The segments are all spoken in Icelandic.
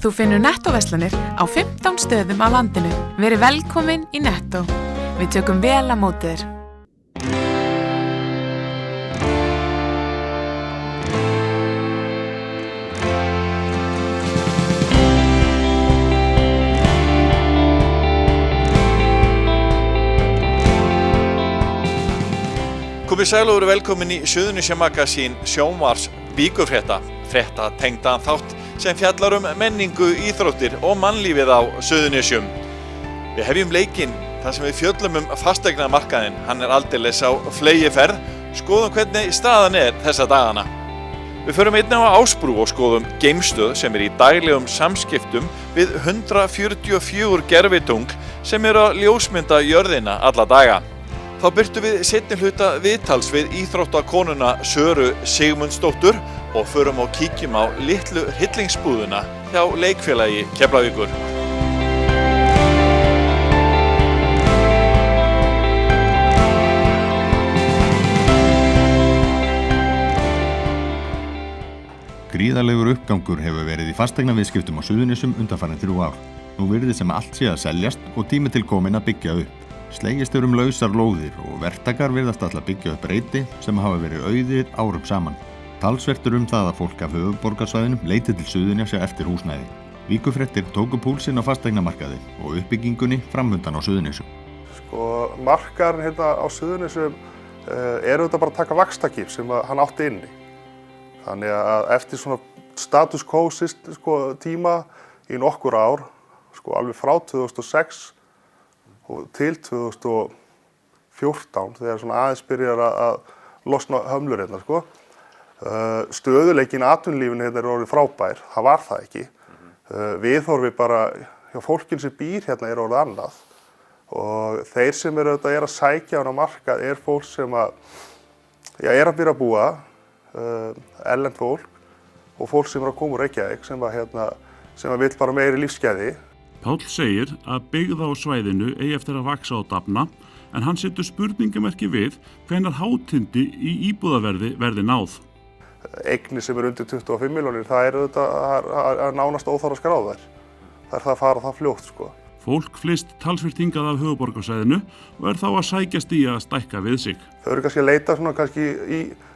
Þú finnur Netto-verslanir á 15 stöðum á landinu. Verið velkomin í Netto. Við tökum vel á móti þér. Komið sæl og verið velkomin í Suðurnesjamagasín sjónvarps Víkurfrétta, frétta tengdan þátt sem fjallar menningu, íþróttir og mannlífið á Suðurnesjum. Við hefjum leikinn þar sem við fjöllum fasteignamarkaðinn, hann aldeilis á fleygiferð, skoðum hvernig staðan þessa dagana. Við förum einnig á Ásbrú og skoðum geimstöð sem í daglegum samskiptum við 144 gervitung sem að ljósmynda jörðina alla daga. Þá birtum við seinni hluta viðtals við íþróttakonuna Söru Sigmundsdóttur og förum og kíkjum á litlu hryllingsbúðuna hjá leikfélagi Keflavíkur. Gríðarlegur uppgangur hefur verið í fasteignaviðskiptum á Suðurnesjum undanfarin 3 ár. Nú virðist sem allt sé að seljast og tími til komin að byggja upp. Slegist lausar lóðir og verktakar virðast alltaf byggja upp reiti sem hafa verið auðir árum saman. Talsvert það að fólk af höfuðborgarsvæðinu leiti til Suðurnesja eftir húsnæði. Víkurfréttir tóku púlsinn á fasteignamarkaði og uppbyggingunni framöndan á Suðurnesjum. Markaðurinn hérna á Suðurnesjum auðvitað bara að taka vaxtakip sem hann átti inni. Þannig að eftir svona status quo tíma í nokkur ár, alveg frá 2006 og til 2014 þegar svona aðeins byrjar að losna hömlur hérna, Stöðuleikinn í atvinnulífinu hérna orðið frábær, það var það ekki. Viðhorfið bara hjá fólkinu sem býr hérna orðið annað og þeir sem auðvitað að sækja á markað fólk sem að byrja að búa, erlent fólk og fólk sem að koma úr Reykjavík sem að vill bara meiri lífsgæði. Páll segir að byggð á svæðinu eigi eftir að vaxa og dafna, en hann setur spurningamerki við hvenær hátindi í íbúðaverði verði náð. Eignir sem undir 25 milljónir, það auðvitað nánast óþarfa að skráða þær. Það það að fara það fljótt, Fólk flyst talsvert hingað af höfuðborgarsvæðinu og þá að sækjast í að stækka við sig. Þau eru kannski að leita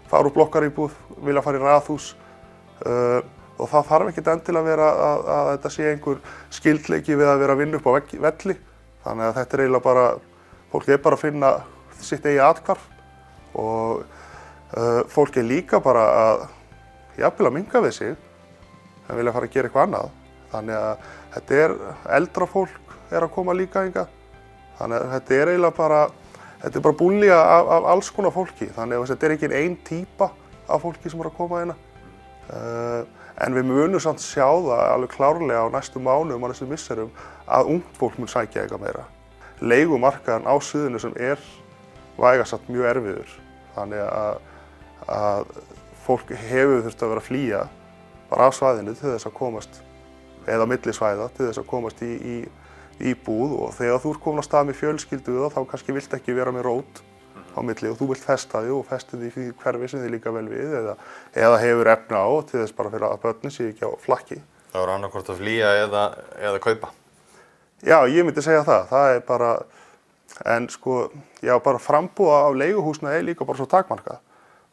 fara úr blokkaríbúð, vilja fara í raðhús. Og það þarf ekkert endilega að vera að þetta sé einhver skyldleiki við að vera að vinna upp á velli. Þannig að þetta eiginlega bara, fólk bara að finna sitt eigið athvarf og fólk líka bara að jafnvel að minnka við sig en vilja fara að gera eitthvað annað. Þannig að þetta eldra fólk að koma líka hingað. Þannig að þetta eiginlega bara búlía af alls konar fólki. Þannig að þetta ekki ein típa af fólki sem að koma hérna. En við munum samt sjá það alveg klárlega á næstu mánuðum og næstu misserum að ungt fólk mun sækja eitthvað meira. Leigumarkaðurinn á Suðurnesjum vægast sagt mjög erfiður. Þannig að fólk hefur þurft að vera að flýja bara af svæðinu til þess að komast, eða milli svæða, til þess að komast í íbúð og þegar þú komin á stað með fjölskyldu þá kannski vilt ekki vera með rót á milli og þú vilt festa þig og festi þig í hverfi sem þið líka vel við eða hefur efni á til þess bara fyrir að börnin sé ekki á flakki. Það voru annarkvort að flýja eða kaupa? Já, ég myndi segja það. Það bara, en bara frambúða á leiguhúsnæði líka bara svo takmarkað.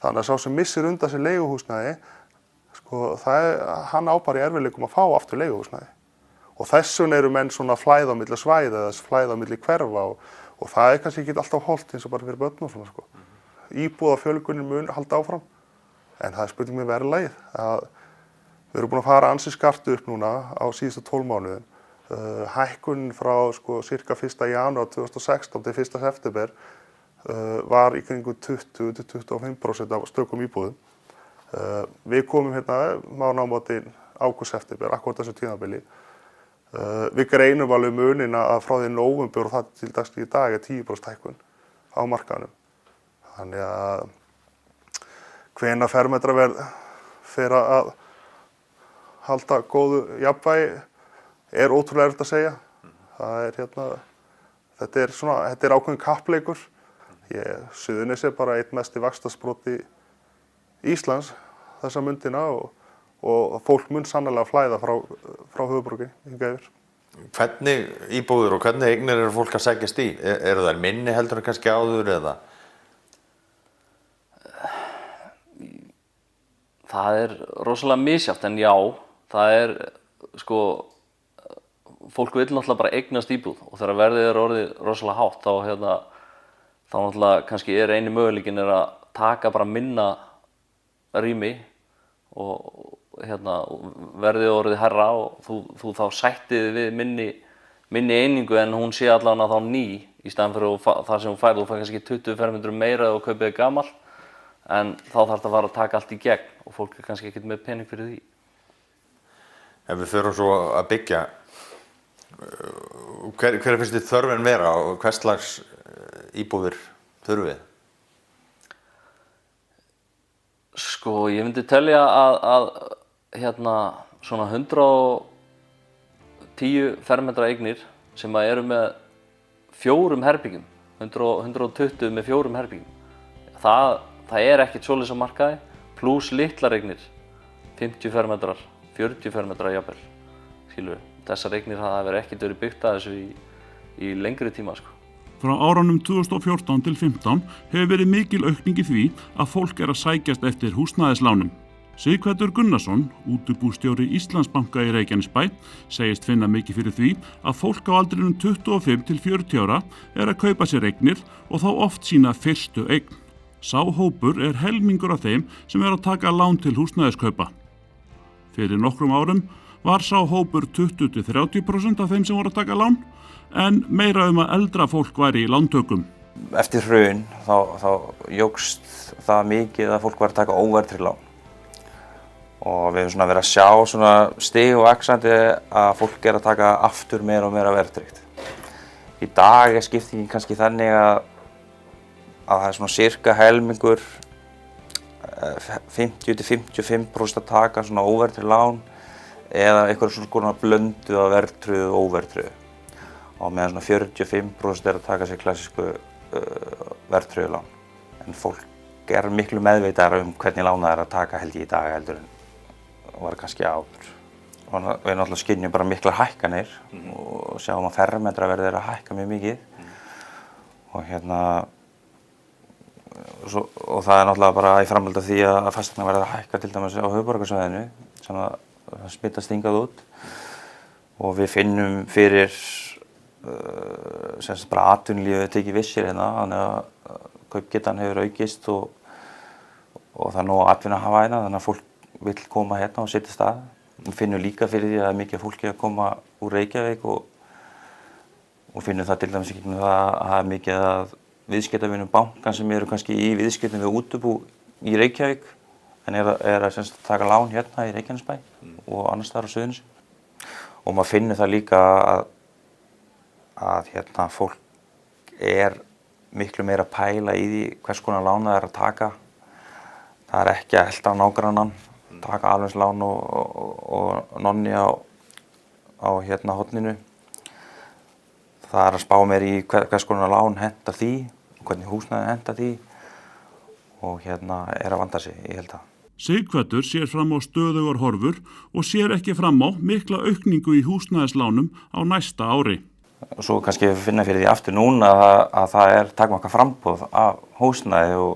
Þannig að sá sem missir undan sér leiguhúsnæði, hann á bara í erfiðleikum að fá aftur leiguhúsnæði. Og þess vegna eru menn svona flæða á milli svæða eða flæða á milli hverfa og það kannski ekki alltaf hollt eins og bara fyrir börn og svona, Íbúðafjölgunin mun halda áfram, en það spurning með verðlagið. Við erum búin að fara ansi skarpt upp núna á síðustu 12 mánuðum. Hækkunin frá cirka 1. janúar 2016 til 1. september var í kringum 20–25% af stökum íbúðum. Við komum mánaðamótin ágúst-september, akkúrat þessu tímabili. Við greinum alveg munina að frá því nóvember og það til dags í dag 10% hækkun á markaðnum. Þannig að hvenær fermetraverð fer að halda góðu jafnvægi ótrúlega erfitt að segja. Þetta ákveðin kappleikur. Suðurnes bara eitt mesti vaxtarsproti Íslands þessa mundina og og fólk mun sannarlega flæða frá höfuðborginni hingað yfir. Hvernig íbúðir og hvernig eignir eru fólk að sækjast í? Eru þær minni heldur en kannski áður eða? Það er rosalega misjafnt en já, það sko, fólk vill náttúrulega bara eignast íbúð og þegar verðið orðið rosalega hátt þá náttúrulega kannski eini möguleikinn að taka bara minna rými og verðið orðið hærra og þú þá sættið við minni einingu en hún sé allavega þá ný í staðan fyrir það sem þú fær kannski 20 fermetrum meira og kaupið gamalt en þá þarf það að fara að taka allt í gegn og fólk kannski ekkert með pening fyrir því. Ef við förum svo að byggja, hver finnst þið þörfin vera og hvers slags íbúðir þurfum við? Sko, ég myndi telja að svona 110 fermetra eignir sem eru með 4 herbergjum, 120 með 4 herbergjum. Það ekkert svoleiðis á markaði, pluss litlar eignir, 50 fermetrar, 40 fermetrar jafnvel, skilur við. Þessar eignir hafa ekkert verið byggt að þessu í lengri tíma, sko. Frá árunum 2014 til 2015 hefur verið mikil aukning í því að fólk að sækjast eftir húsnæðislánum. Sighvatur Gunnarsson, útibússtjóri Íslandsbanka í Reykjanesbæ, segist finna mikið fyrir því að fólk á aldrinum 25 til 40 ára að kaupa sér eignir og þá oft sína fyrstu eign. Sá hópur helmingur af þeim sem að taka lán til húsnæðiskaupa. Fyrir nokkrum árum var sá hópur 20-30% af þeim sem voru að taka lán, en meira að eldra fólk væri í lántökum. Eftir hrun þá jókst það mikið að fólk var að taka óverðtryggð lán. Og við höfum verið að sjá stig og vaxandi að fólk að taka aftur meira og meira verðtryggt. Í dag skiptingin kannski þannig að það sirka helmingur 50-55% að taka óverðtryggð lán eða einhverjum blöndu af verðtryggðu og óverðtryggðu. Og meðan 45% að taka sér klassísku verðtryggðu lán. En fólk miklu meðvitaðra hvernig lán það að taka held ég í dag heldur en var kannski áður. Og við náttúrulega skynjum bara miklar hækkanir og sjáum að fermetraverðið að hækka mjög mikið. Og og það náttúrulega bara í framhaldi af því að fasteignaverðið að hækka til dæmis á höfuðborgarsvæðinu sem að smittast hingað út. Og við finnum fyrir bara atvinnulífið tekið við sér þannig að kaupgetan hefur aukist og það er nóg atvinna að hafa þannig að fólk vill koma og setja stað. Við finnum líka fyrir því að það er mikið fólki að koma úr Reykjavík og finnum það til dæmis ekki það að það er mikið að viðskiptavinum bankan sem eru kannski í viðskiptum við útibú í Reykjavík en er að taka lán í Reykjanesbæ og annars staðar á Suðurnesjum. Og maður finnur það líka að fólk miklu meira að pæla í því hvers konar lán það að taka. Það ekki að elta nágrannan, taka alvegslán og nonni á horninu. Það að spá mér í hvers konar lán hentar því, hvernig húsnæði hentar því og að vanda sig, ég held að. Sighvatur sér fram á stöðugar horfur og sér ekki fram á mikla aukningu í húsnæðislánum á næsta ári. Svo kannski við finna fyrir því aftur núna að það takmarkað framboð af húsnæði og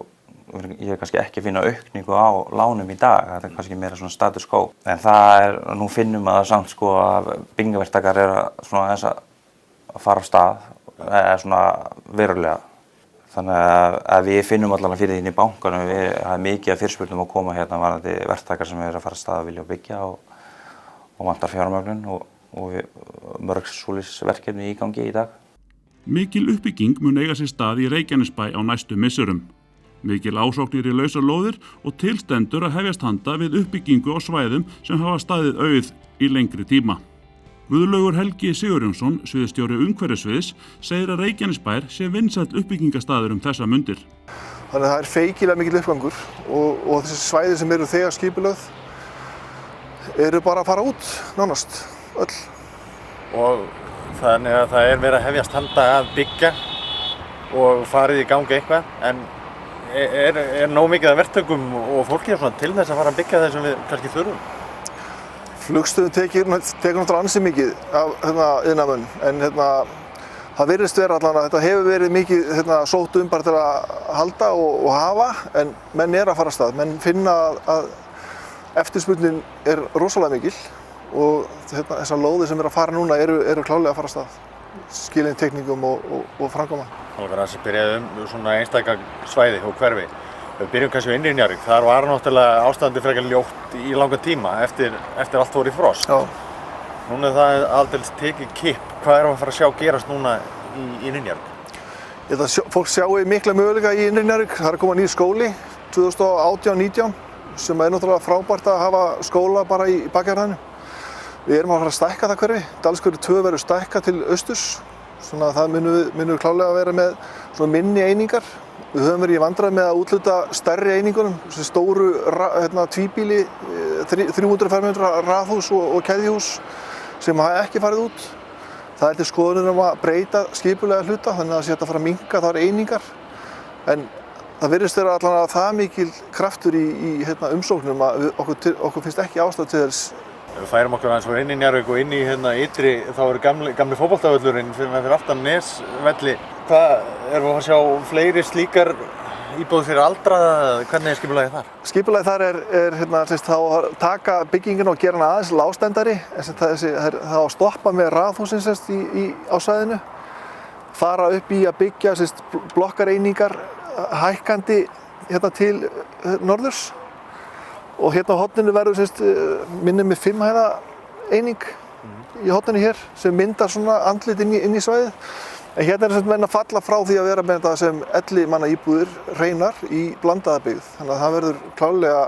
ég kannski ekki finna aukningu á lánum í dag, það kannski meira status quo. En nú finnum að samt að byggingarverktakar að fara af stað, verulega. Þannig að við finnum allavega fyrir því í bankanum, það er mikið af fyrirspurnum að koma varðandi verktakar sem að fara af stað að vilja byggja og vantar fjármögnun og mörg svoleiðis verkefni í gangi í dag. Mikil uppbygging mun eiga sér stað í Reykjanesbæ á næstu misserum. Mikil ásóknir í lausar lóðir og tilstendur að hefjast handa við uppbyggingu á svæðum sem hafa staðið auð í lengri tíma. Guðlaugur Helgi Sigurjónsson, sviðsstjóri umhverfissviðs, segir að Reykjanesbær sé vinsæll uppbyggingastaður þessa mundir. Þannig að það feikilega mikill uppgangur og þessi svæði sem eru þegar skipulögð eru bara að fara út, nánast, öll. Og þannig að það verið að hefjast handa að byggja og farið í gangi eitthvað, en nóg mikið af verktökum og fólki til þess að fara að byggja það sem við kannski þurfum? Flugstöðin tekur náttúrulega ansi mikið af iðnaðarmönnum, en það virðist vera allan að þetta hefur verið mikið sótt bara til að halda og hafa, en menn að fara af stað. Menn finna að eftirspurnin rosalega mikil og þessar lóðir sem að fara núna eru klárlega að fara af stað, skilin tekningum og framkvæma. Það var að byrja svona einstaka svæði og hverfi. Við byrjum kannski á Innri-Njarðvík. Þar var náttúrulega ástandið frekar ljótt í langan tíma eftir allt fór í frost. Já. Núna það aldeilis tekið kipp. Hvað að fara að sjá gerast núna í Innri-Njarðvík? Ég held að fólk sjáu mikla möguleika í Innri-Njarðvík. Það að koma nýr skóli 2018-19 sem náttúrulega frábært að hafa skóla bara í bakjarðinu. Við erum að fara að stækka það hverfi. Dalshverfi 2 verður stækka til austurs. Svona það munum við klárlega að vera með svona minni einingar. Við höfum verið í vandræðum með að útluta stærri einingunum, þessi stóru tvíbýli, 300 fermetra raðhús og keðjuhús sem hafa ekki farið út. Það til skoðunar að breyta skipulega hluta, þannig að það sé hægt að fara að minnka þar einingar. En það virðist vera allan að það mikil kraftur í umsóknum að okkur finnst ekki ástæða til þess. Ef við færum okkur aðeins frá Innri-Njarðvík og inn í ytri, þá eru gamli fótboltavöllurinn fyrir aftan Nesvelli. Hvað, erum við að sjá fleiri slíkar íbúðir fyrir aldraða? Hvernig skipulagið þar? Skipulagið þar þá að taka byggingina og gera hana aðeins lágstendari. Það að stoppa með raðhúsin á svæðinu. Fara upp í að byggja blokkareiningar hækkandi til norðurs. Og á horninu verður minnir með 5 hæða eining í horninu hér sem myndar svona andlit inn í svæðið. En hérna menn að falla frá því að vera með þetta sem 11 manna íbúðir hreinar í blandaða byggð. Þannig að það verður klárlega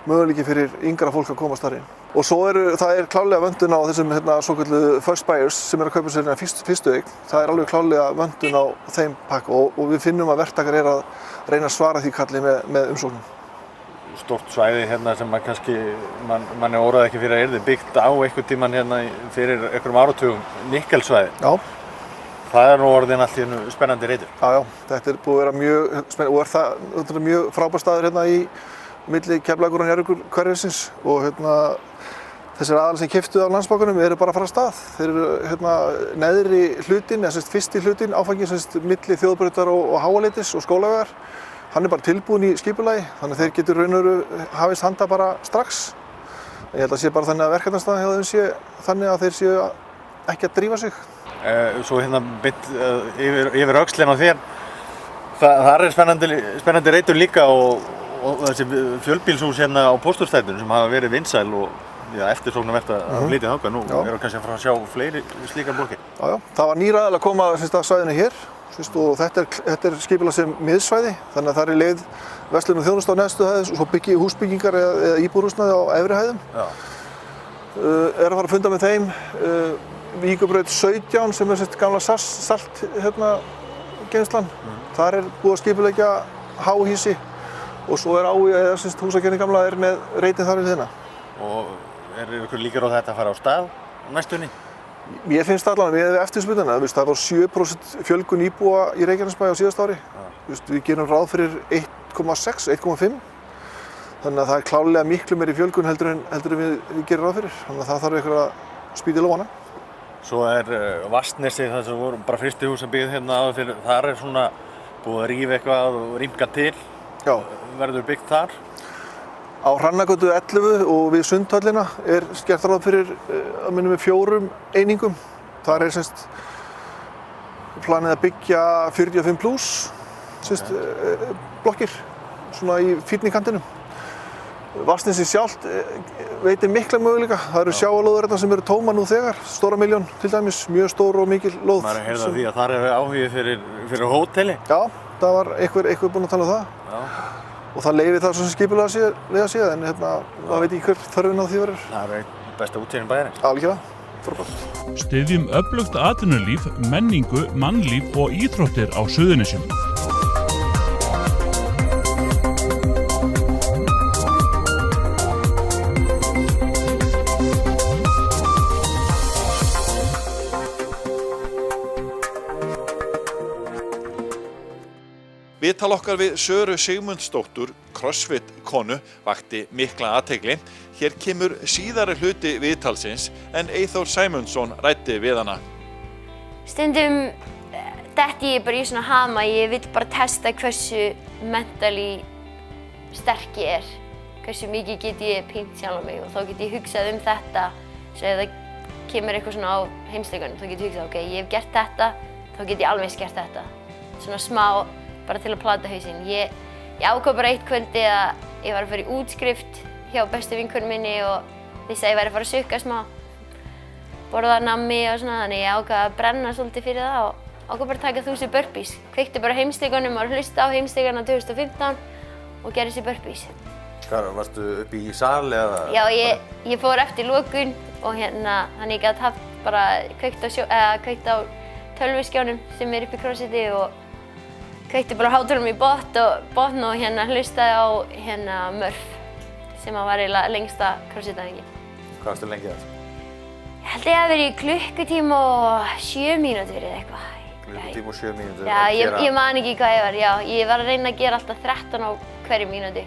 möguleiki fyrir yngra fólk að komast þar inn. Og svo það klárlega vöntun á þessum svokölluðu first buyers sem að kaupa sér fyrstu eign. Það alveg klárlega vöntun á þeim pakka og við finnum að verktakar að reyna að svara því kalli með umsóknum. Stórt svæði sem kannski mann óraði ekki fyrir að yrði byggt á einhvern tímann fyrir einhverjum áratugum, nikkelsvæði. Já. Það nú orðin allt í einu spennandi reitur. Já, þetta búið að vera mjög spennandi og það mjög frábær staður í milli Keflavíkur og Njarðvíkurhverfisins og þessir aðalar sem keyptu á Landsbankanum eru bara að fara af stað. Þeir eru neðri hlutinn, fyrsti hlutinn, áfanginn milli Þjóðbrautar og Háaleitis og Skólavegar. Hann bara tilbúinn í skipulagi, þannig að þeir getur raun og veru hafist handa bara strax. En ég held að sé bara þannig að verkefnastaðan hjá þeim sé þannig að þeir séu ekki að drífa sig. Svo beint yfir öxlinn á þér. Það spennandi reitur líka og þessi fjölbýlshús á Pósthússtrætinu sem hafa verið vinsæl og eftirsóknarvert að flytja þangað. Nú eru kannski að fara að sjá fleiri slíkar blokkir. Já, það var nýr aðeins að koma að svæðinu hér. Og þetta skipulagt sem miðsvæði, þannig að það er leið verslun og þjónustu á neðstu hæð og svo húsbyggingar eða íbúðarhúsnæði á efri hæðum. Að fara að funda með þeim. Víkurbraut 17 sem gamla salt geymslan. Þar búið að skipuleggja háhýsi og svo húsagerðin gamla með reitin þar við hliðina. Og ykkur líkur á þetta að fara á stað næstunni? Mér finnst allan að við hefum eftirspurnina. Það var 7% fjölgun íbúa í Reykjanesbæ á síðasta ári. Við gerum ráð fyrir 1,6, 1,5. Þannig að það er klárlega miklu meiri fjölgun heldur en við gerum ráð fyrir. Þannig að það þarf eitthvað að spýta í lófana. Svo Vatnsnesi, það sem voru bara fyrstu hús sem byggð áður fyrir. Þar svona búið að rífa eitthvað og rýmka til. Já. Verður byggt þar? Á Hrannagötu 11 og við Sundhöllina gert ráð fyrir með 4 einingum. Þar planið að byggja 45 plus blokkir svona í fínni kantinum. Vatnsnesi sjálft veitir mikla möguleika. Það eru sjávarlóðir sem eru tóma nú þegar, stóra milljón til dæmis, mjög stór og mikil lóð. Maður heyrði af því að þar áhugi fyrir hóteli? Já, það var einhver búinn að tala um það. Já. Og það leyfir það sem skipulega séð, en það veit ekki hver þörfin á því verður. Það er besta útsýnin bæjarins. Algjörlega, frábært. Styðjum öflugt atvinnulíf, menningu, mannlíf og íþróttir á Suðurnesjum. Viðtal okkar við Söru Sigmundsdóttur, CrossFit konu vakti mikla athygli. Hér kemur síðari hluti viðtalsins en Eyþór Sæmundsson ræddi við hana. Stundum detti ég bara í svona hama, ég vill bara testa hversu mentally sterk ég er. Hversu mikið get ég pínt sjálfa mig og þá get ég hugsað þetta. Svo ef það kemur eitthvað svona á heimsleikunum, þá get ég hugsað, ok, ég hef gert þetta, þá get ég alveg gert þetta. Svona smá, bara til að plata hausinn. Ég ákvað bara eitt kvöldi að ég var að fara í útskrift hjá bestu vinkonu minni og vissi að ég væri að fara að sukka smá, borða nammi og svona, þannig ég ákvað að brenna svolítið fyrir það og ákvað bara að taka 1000 burpees. Kveikti bara heimsleikunum og hlusta á heimsleikana 2015 og gerði þessi burpees. Hvað, varstu upp í sal eða? Já, ég fór eftir lokun og þannig ég gat haft bara kveikt á tölvuskjánum sem upp í CrossFiti og kveikti bara hátalum í botn og hlustaði á Murph sem var eiginlega lengsta CrossFit-æfingin. Hvað varstu lengi að þessu? Ég held ég að verið í klukkutíma og 7 mínútur eða eitthvað. Klukkutíma og 7 mínútur? Já, ég man ekki hvað ég var. Já, ég var að reyna að gera alltaf 13 á hverju mínúti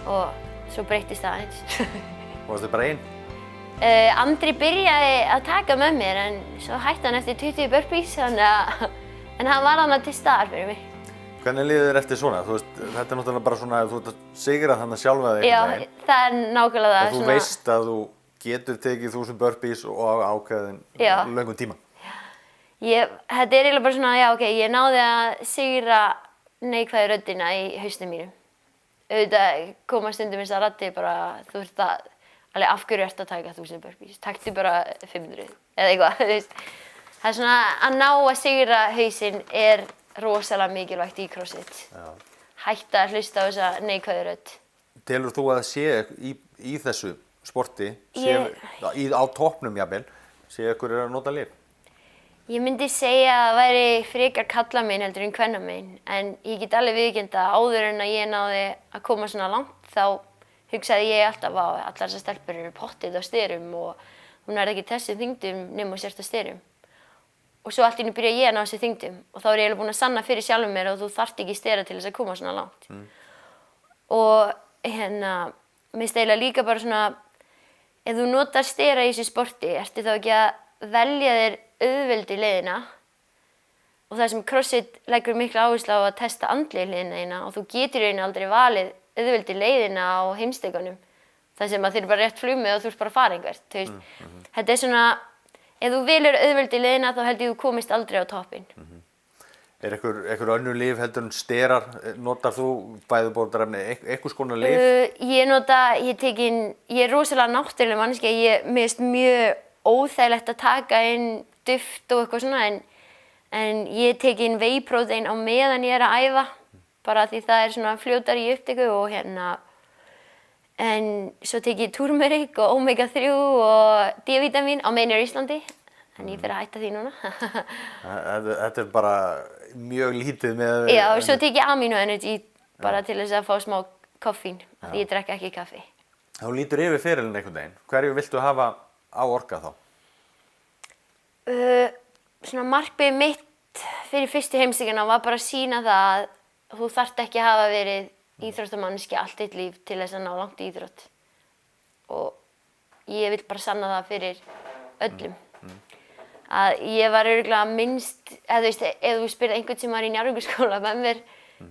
og svo breyttist það aðeins. Varstu bara einn? Andri byrjaði að taka með mér en svo hætti hann eftir 20 burpees en hann var þarna til staðar fyrir mig. Hvernig líður þér eftir svona? Þú veist, þetta er náttúrulega bara svona að þú ert að sigra þannig sjálfa þig Já, það er nákvæmlega það. Og þú veist að þú getur tekið 1000 burpees og ákveðin löngum tíma. Þetta er eiginlega bara svona, já ok, ég náði að sigra neikvæðu röddina í hausnum mínum. Auðvitað koma stundum eins að raddi bara, þú ert að, alveg af hverju ert að taka 1000 burpees? Taktu bara 500 eða eitthvað, þú veist. Það er svona að ná að sigra hausinn er rosalega mikilvægt í CrossFit. Hætta að hlusta á þessa neikvæðu rödd. Telur þú að sé í þessu sporti, á toppnum jafnvel, sé ykkur að nota lyf? Ég myndi segja að það væri frekar karlamegin heldur en kvennamegin, en ég get alveg viðurkennt að áður en að ég náði að koma svona langt þá hugsaði ég alltaf að allar þessar stelpur eru pottið á styrum og hún er ekki þessum þyngdum nema sérst á styrum. Og svo allt í einu byrja ég að ná þessu þyngdum og þá er ég eiginlega búin að sanna fyrir sjálfum mér og þú þarft ekki stera til þess að koma svona langt. Og mér finnst eiginlega líka bara svona, ef þú notar stera í þessu sporti, ertu þá ekki að velja þér auðveldi leiðina og það sem CrossFit leggur mikla áherslu á að testa andlegu leiðina og þú getur í raun aldrei valið auðveldi leiðina á heimsleikunum. Það sem að þeir eru bara rétt flugmið og þú ert bara að fara einhvert. Þetta er svona, ef þú velur auðveldi leiðina þá held ég þú komist aldrei á toppinn. Er einhver önnur lyf heldur en sterar? Notar þú fæðubótarefni einhvers konar lyf? Ég er rosalega náttúruleg manneskja. Mér finnst mjög óþægilegt að taka inn duft og eitthvað svona en ég tek inn whey protein á meðan ég er að æfa bara því það er svona fljótar í upptöku og en svo tek ég turmeric og omega 3 og D-vitamin á meðan ég er í Íslandi en ég fer að hætta því núna. Þetta er bara mjög lítið með... Já, og svo tek ég amino energy bara til þess að fá smá koffín því ég drekka ekki kaffi. Þú lítur yfir ferilinn einhvern veginn. Hverju viltu hafa á orka þá? Svona markmið mitt fyrir fyrstu heimsleikana var bara að sýna það að þú þarft ekki að hafa verið íþróttamanneskja allt þitt líf til þess að ná langt í íþrótt. Og ég vil bara sanna það fyrir öllum. Að ég var örugglega minnst, eða þú veist, ef þú spyrð einhvern sem var í Njarðvíkurskóla með mér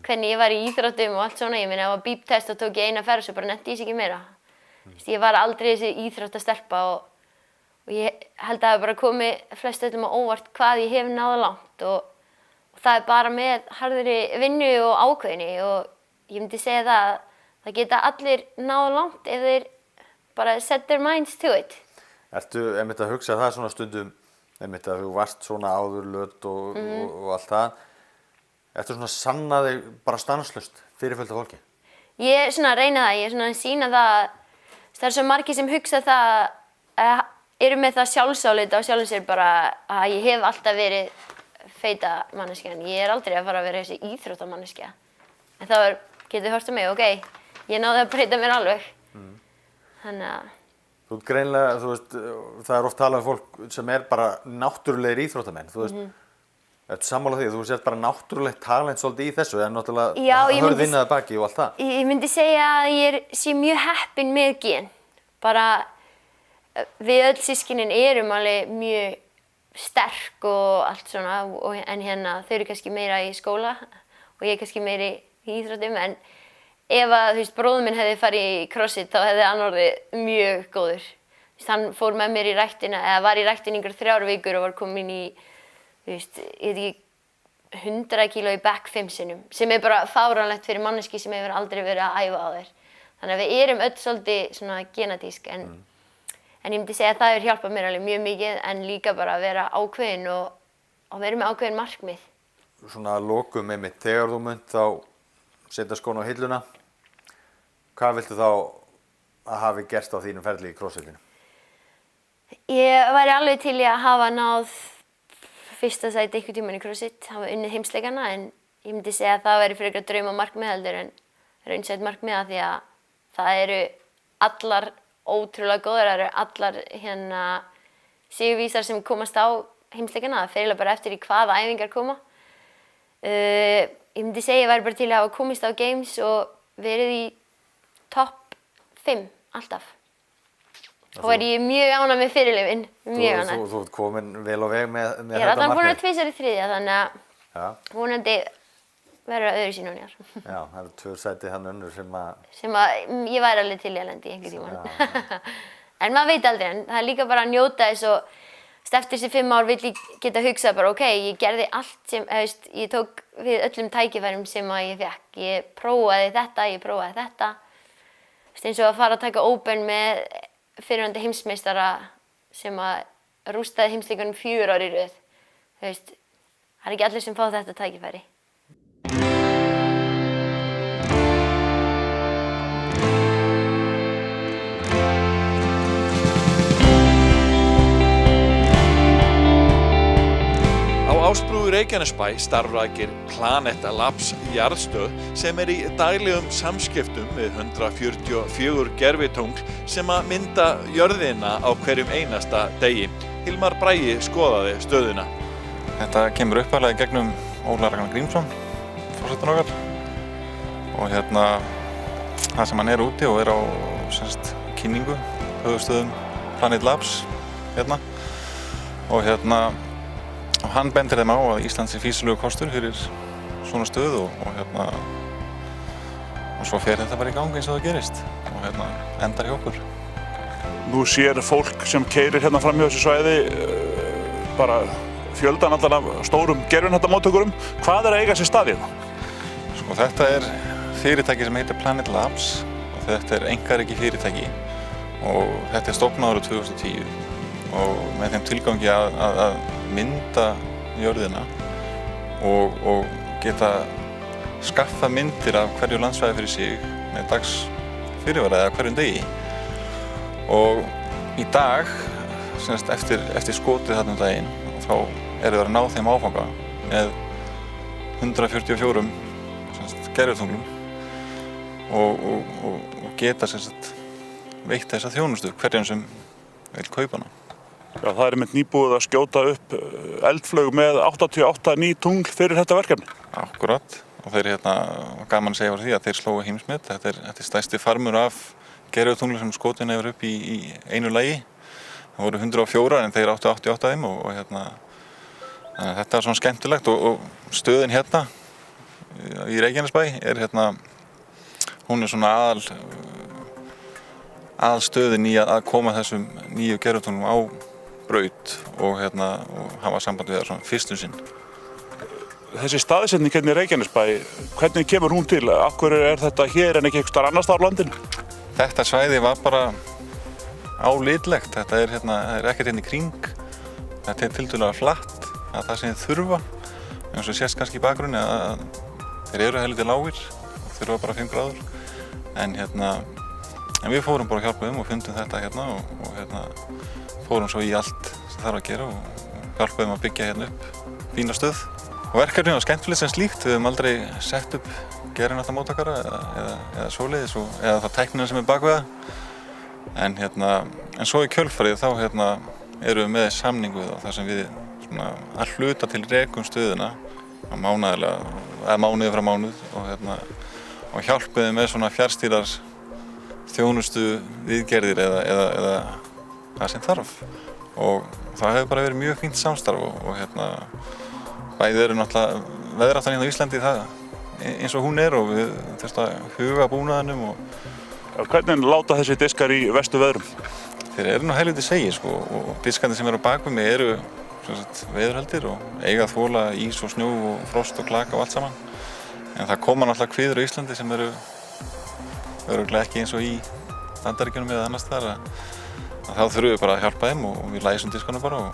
hvernig ég var í íþróttum og allt svona, ég meina ef það var bíptest og tók ég eina ferð og svo bara nennti ég sig ekki meira. Ég var aldrei þessi íþróttastelpa og ég held að það hefur bara komið flest öllum á óvart hvað ég hef náð langt og það er bara með harðri vinnu og ákveðni og ég myndi segja það að það geta allir náð langt ef þeir bara set their minds to it. Ertu einmitt að hugsa það svona stundum, einmitt að þú varst svona áðurlöt og allt það, ertu svona að sanna þig bara stanslaust fyrir fullt af fólki? Ég svona reyna það, ég svona sýna það er svo margir sem hugsa það að eru með það sjálfsálit á sjálfum sér bara að ég hef alltaf verið feita manneskja en ég er aldrei að fara að vera þessi íþróttamanneskja. En þá getur hort á mig, ok, ég náði að breyta mér alveg. Þannig að... Þú ert greinlega, þú veist, það er oft talað um fólk sem er bara náttúrulegir íþróttamenn, þú veist, Ertu sammála því? Þú sért bara náttúrulegt talent svolítið í þessu, en náttúrulega Já, hörð vinna að baki og allt það. Ég myndi segja að ég sé mjög heppin með gen. Bara við öll systkinin erum alveg mjög sterk og allt svona, en þau eru kannski meira í skóla og ég kannski meira í íþróttum, en ef að, bróður minn hefði farið í crossfit þá hefði hann orðið mjög góður. Hann fór með mér í ræktina, eða var í ræktina yngur 3 vikur og var komin í, ég veit ekki, 100 kíló í back 5 sinnum, sem bara fáránlegt fyrir manneski sem hefur aldrei verið að æfa á þér. Þannig að við erum öll svolítið svona genetísk, en ég myndi segja að það hefur hjálpað mér alveg mjög mikið, en líka bara að vera ákveðin og vera með ákveðin markmið. Svona að lokum einmitt, þegar þú munt þá setja skóna á hilluna, hvað viltu þá að hafi gerst á þínum ferli í crossfitinu? Ég væri alveg til í að hafa náð fyrsta sæti einhvern tímann í crossfit, hafa unnið heimsleikana, en ég myndi segja að það væri frekar draum og markmið heldur en raunsætt markmið, af því að það eru allar ótrúlega góðar, það eru allar sigurvísar sem komast á heimsleikana, það fer eiginlega bara eftir í hvaða æfingar koma. Ég myndi segja að ég væri bara til að hafa komist á games og verið í topp 5 alltaf. Og er ég mjög ánægð með fyrirlifin, mjög ánægð. Þú ert komin vel á veg með þetta markmið. Ég er alltaf búin að 2 í 3, þannig að vonandi verður það öðru sín og nýjar. Já, það eru 2 sæti hann önnur sem ég væri alveg til í að lenda í einhvern tímann. En maður veit aldrei, en það er líka bara að njóta þess og eftir þessi 5 ár vill ég geta hugsað bara, ok, ég gerði allt sem, ég tók við öllum tækifærum sem ég fékk. Ég prófaði þetta. Eins og að fara að taka open með fyrirhandi heimsmeistara sem að rústaði heimsleikunum 4 ár í röð. Það er ekki allir sem fá þetta tækifæri. Á Ásbrú í Reykjanesbæ starfrækir Planet Labs jarðstöð sem í daglegum samskiptum við 144 gervitungl sem að mynda jörðina á hverjum einasta degi. Hilmar Bragi skoðaði stöðuna. Þetta kemur upphaflega í gegnum Óla Ragnar Grímsson, forsetann okkar. Og það sem hann er úti og er á kynningu, höfuðstöðum Planet Labs og hann bendir þeim á að Ísland sé fýsilegur kostur fyrir svona stöð og svo fer þetta bara í gang eins og það gerist og endar hjá okkur. Nú sér fólk sem keyrir fram hjá þessu svæði bara fjöldan allan af stórum gervihnattamóttökurum. Hvað er að eiga sér stað hérna? Sko, þetta er fyrirtæki sem heitir Planet Labs og þetta er einkarekið fyrirtæki og þetta er stofnað árið 2010 og með þeim tilgangi að mynda jörðina og geta skaffa myndir af hverju landsvæði fyrir sig með dags fyrirvara eða hverjum degi. Og í dag, eftir skotið þarna daginn, þá eru það að ná þeim áfanga með 144 gervitunglum og geta veitt þessa þjónustu hverjum sem vil kaupa hana. Já, það er einmitt nýbúið að skjóta upp eldflaug með 88 ný tungl fyrir þetta verkefni. Akkúrat. Og þeir gaman að segja frá því að þeir slógu heimsmet. Þetta er stærsti farmur af gervitungli sem skotin hefur upp í einu lagi. Það voru 104 en þeir áttu 88 af þeim og þannig að þetta er svona skemmtilegt og stöðin í Reykjanesbæ er hún er svona aðalstöðin í að koma þessum nýju gervitunglum á braut og hafa samband við það svona fyrstum sinn. Þessi staðsetning hérna í Reykjanesbæ, hvernig kemur hún til? Af hverju er þetta hér en ekki einhvers staðar annars staðar á landinu? Þetta svæði var bara álitlegt. Þetta er ekkert hérna í kring. Þetta er tiltölulega flatt. Það sem þið þurfa. Eins og sést kannski í bakgrunni að þeir eru helviti lágir og þurfa bara 5 gráður. En við fórum bara að hjálpa og fundum þetta og fórum svo í allt sem þarf að gera og hjálpaðum að byggja upp fína stöð. Og verkefnið var skemmtilegt sem slíkt. Við höfum aldrei sett upp gervihnattamóttakara eða svoleiðis eða það tæknina sem er bak við það. En svo í kjölfarið þá erum við með samning við þá þar sem við svona að hluta til rekum stöðuna mánaðarlega, eða mánuði frá mánuð og hjálpuði með svona fjárstýrar þjónustu viðgerðir eða það sem þarf. Og það hefur bara verið mjög fínt samstarf og bæði eru náttúrulega veðráttan hérna á Íslandi eins og hún og við þurfum að huga búnaðinum Hvernig láta þessi diskar í verstu veðrum? Þeir eru nú helviti segir og diskarnir sem eru á bak við mig eru veðurheldir og eiga að þola ís og snjó og frost og klaka og allt saman. En það koma náttúrulega kviður á Íslandi sem eru örugglega ekki eins og í Bandaríkjunum eða annars staðar. Þá þurfum við bara að hjálpa þeim og við læsum diskarna bara og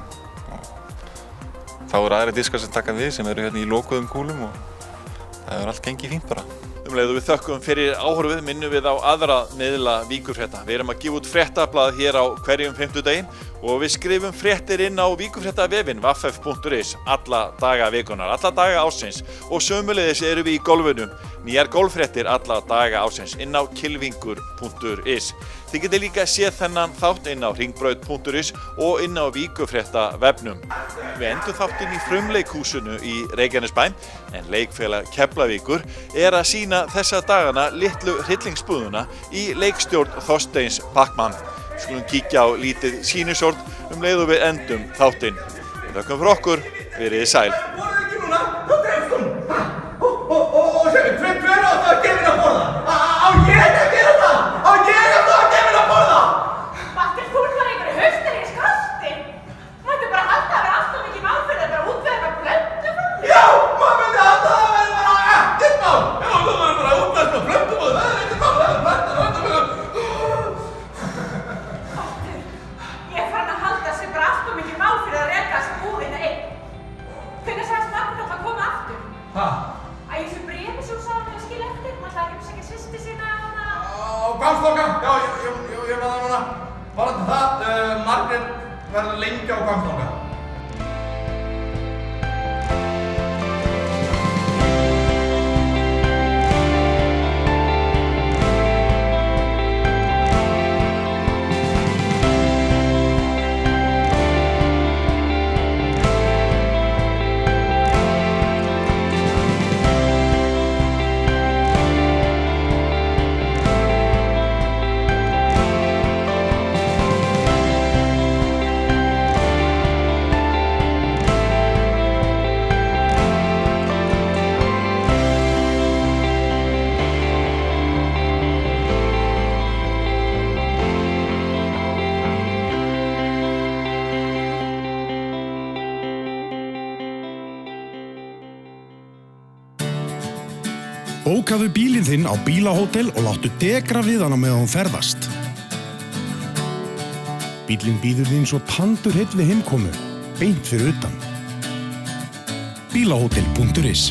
þá eru aðrir diskar sem taka við sem eru hérna í lokuðum kúlum og það er allt gengið fínt bara. Leið og við þökkum fyrir áhorfið minnum við á aðra miðla Víkurfrétta. Við erum að gefa út fréttablað hér á hverjum fimmtudegi og við skrifum fréttir inn á Víkurfréttavefinn www.vff.is alla daga vikunar, alla daga ársins og sömuleiðis erum við í golfunum. Nýjar golffréttir alla daga ársins inn á kylfingur.is. Þið getið líka séð þennan þátt inn á hringbraut.is og inn á Víkurfréttavefnum. Við endum þáttinn í frumleikhúsinu í Reykjanesbæ en leikfélag Keflavíkur er að sýna þessa dagana litlu hryllingsbúðuna í leikstjórn Þorsteins Backman. Við skulum kíkja á lítið sýnishorn leið og við endum þáttinn. Við þökkum fyrir okkur, verið sæl. Hver átti að gefa henni að borða? Á ég að gera það? Á ég að gefa henni að borða? Matti, þú ert bara einhverju hausterísk halti. Mættu bara halda að vera alltaf mikið mál fyrir að vera út við eitthvað plöntu frá því. Já, maður myndi halda að vera bara ekkert mál. Já, þú verður bara út með eitthvað plöntu og það er ekkert mál. Matti, ég er farin að halda sem bara alltaf mikið mál fyrir að reka þessa búðina einn. Hvenær sagðist Matti að koma aftur? Hæ? Í þessu bréfi sem þú sagði mig að skilja eftir, maður ætlaði að heimsækja systur sína hana. Á Hvammstanga? Já, ég með það núna. Varðandi það, Margrét verður lengi á Hvammstanga. Bókaðu bílinn þinn á bílahótel og láttu degra við hana meðan hún ferðast. Bíllinn bíður þín svo pandur heill við heimkomu, beint fyrir utan. Bílahótel.is